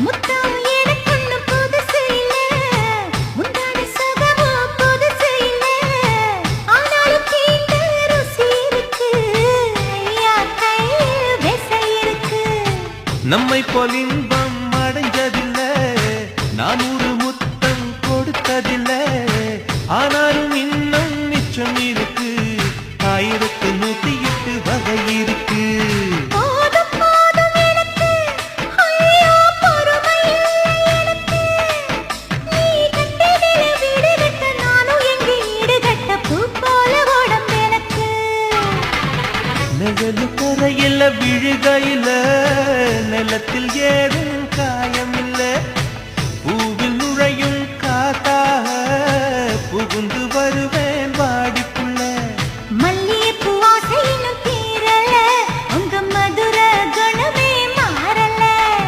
முத்தம் எனக்குன்னு புதுசு இல்ல, முந்தானை சுகமும் புதுசு இல்ல. ஆனாலும் தீண்ட ருசி இருக்கு, ஐயா கையில் விசை இருக்கு. நம்மை போல் இன்பம் அடைஞ்சதில்ல, நான் ஒரு முத்தம் கொடுத்ததில்ல. ஆனாலும் இன்னும் மிச்சம் இருக்கு, 1108 வகை இருக்கு. போதும் போதும் எனக்கு, ஐயோ பொறுமை இல்லை எனக்கு. நீ கட்டிடில வீடு கட்ட, நானும் எங்கே ஈடு கட்ட? பூ போல உடம்பு எனக்கு. நிழலு கரையில விழுகையில நிலத்தில் ஏதும் காயம்